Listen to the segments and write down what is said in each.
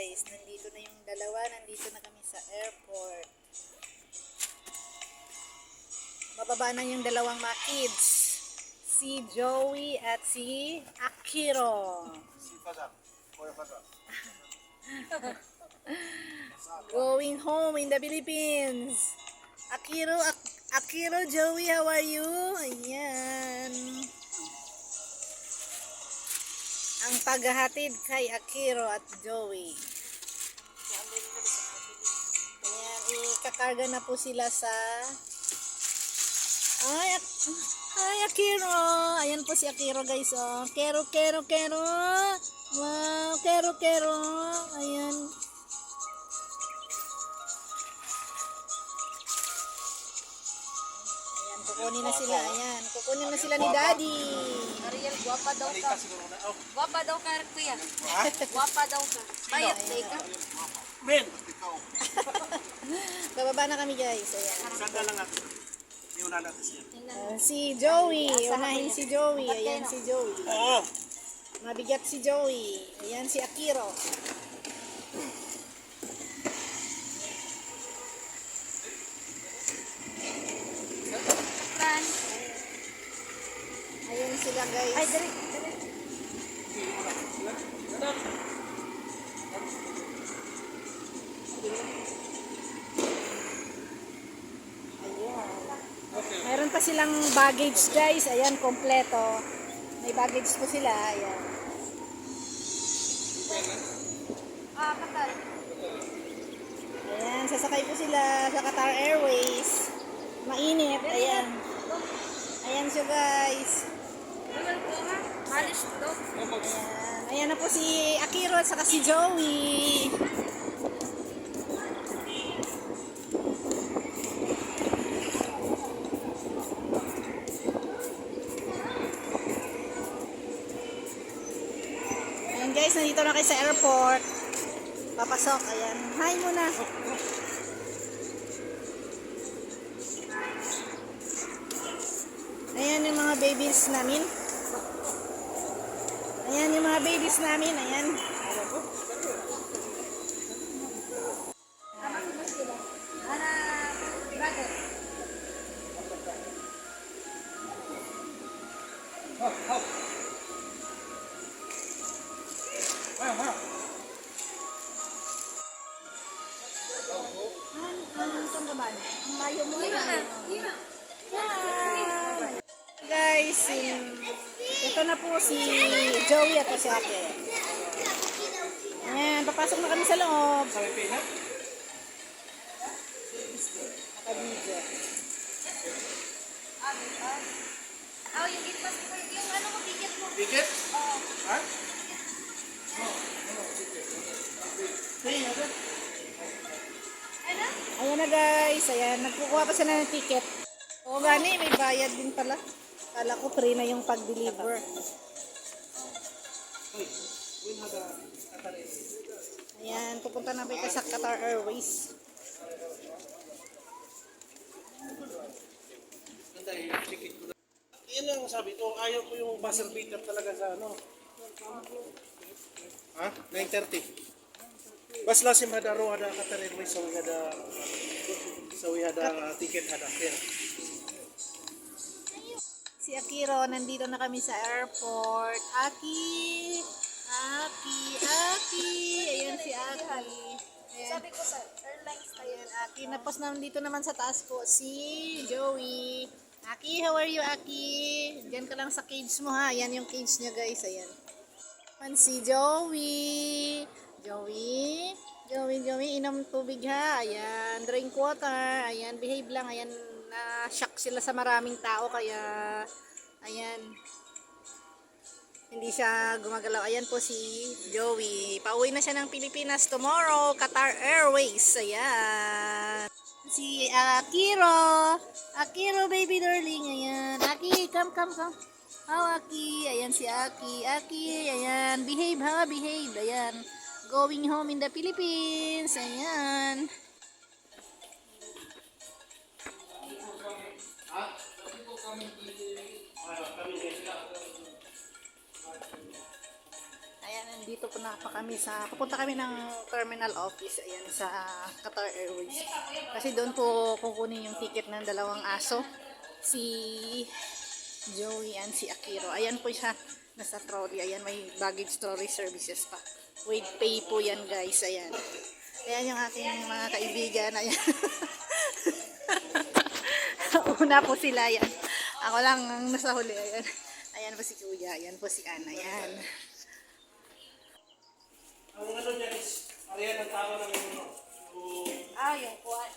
guys. Nandito na yung dalawa. Nandito na kami sa airport. Bababa na yung dalawang mga kids. Si Joey at si Akiro. Going home in the Philippines. Akiro, Joey, how are you? Ayan. Ang paghahatid kay Akiro at Joey. Ayan, ikakarga na po sila sa... Ay, Akiro! Ayan po si Akiro, guys. Oh. Kero. Wow, Kero. Ayan. Kukunin na sila, ayan. Kukunin na sila ni Daddy. Ariel, guwapa daw ka. Guwapa daw ka, kuya. Guwapa daw ka. Bayat, ka. Ben! Bababa na kami, guys. Ayan. Sanda lang natin. Iuna natin siya. Si Joey. Unahin si Joey. Ayan si Joey. Oo! Mabigat si Joey. Ayan si Akiro. Ayan sila, guys. Ay, dali. Mayroon pa silang baggage, guys. Ayan, kompleto. May baggage po sila. Ayan. Katal. Ayan, sasakay po sila sa Qatar Airways. Mainit. Ayan. Ayan siya, guys. Halis daw. Ayan. Ayan na po si Akiro at saka si Joey. Ayan, guys, nandito na kayo sa airport. Papasok. Ayan. Hi muna. Ayan yung mga babies namin. Ayan yung mga babies namin. Ayan. Brother. Saan ka ba? Ang layo mo Hina na. Guys, ito na po si Joey at si Ate. Ayan, papasok na kami sa loob. Nakabidyo. Yung itmas ko. Yung ano mo, ticket mo. Ticket? Oo. Ha? Ano? Ayan na, guys. Ayan, nagkukuha pa sila ng ticket. Oo, gani, may bayad din pala. Kala ko free na yung pag-deliver. Ayan, pupunta na ba sa Qatar Airways. Yan lang sabi ko, ayaw ko yung buzzer beater talaga sa ano. Ha? 9:30. Bas lasim hada ro hada Qatar Airways sawi hada ticket hada fare. Si Akiro, nandito na kami sa airport. Aki! Ayan si Aki. Ayan. Sabi ko sa airlines tayo. Ayan, Aki. Napos na dito naman sa taas po si Joey. Aki, how are you, Aki? Diyan ka lang sa cage mo, ha? Ayan yung cage niya, guys. Ayan. Man si Joey. Joey, inom tubig, ha? Ayan, drink water. Ayan, behave lang. Ayan, na-shock sila sa maraming tao, kaya, ayan. Hindi siya gumagalaw. Ayan po si Joey. Pauwi na siya ng Pilipinas tomorrow. Qatar Airways. Ayan. Si Akiro. Akiro, baby darling. Ayan. Aki, come. Oh, Aki. Ayan si Aki. Ayan. Behave, ha? Behave. Ayan. Going home in the Philippines. Ayan. Ayan, nandito po na pa kami pupunta kami ng terminal office, ayan, sa Qatar Airways. Kasi doon po kukunin yung ticket ng dalawang aso, si Joey and si Akiro. Ayan po siya, nasa trolley, ayan, may baggage trolley services pa. With pay po yan guys, ayan. Ayan yung aking mga kaibigan, ayan. Una po sila, ayan. Ako lang ang nasa huli, ayan. Ayan po si Kuya, ayan po si Ana, ayan. Ang ano dyan is, ariyan ang tao namin yung Yung kuwan.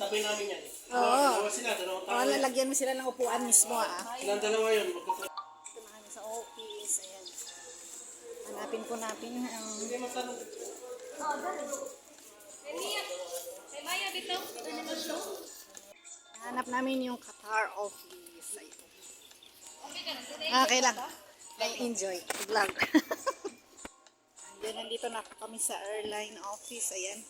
tabi namin yan. Oo. Dalawa sila, dalawang tao. Oh, lalagyan mo sila ng upuan mismo, Silang dalawa yun. Ito na kami sa office, ayan. Hanapin po natin ang... Hindi matanong. May maya bitaw. Hanap namin yung Qatar office. Ayan. Okay lang. Enjoy. Vlog. Ayan, nandito na po kami sa airline office. Ayan.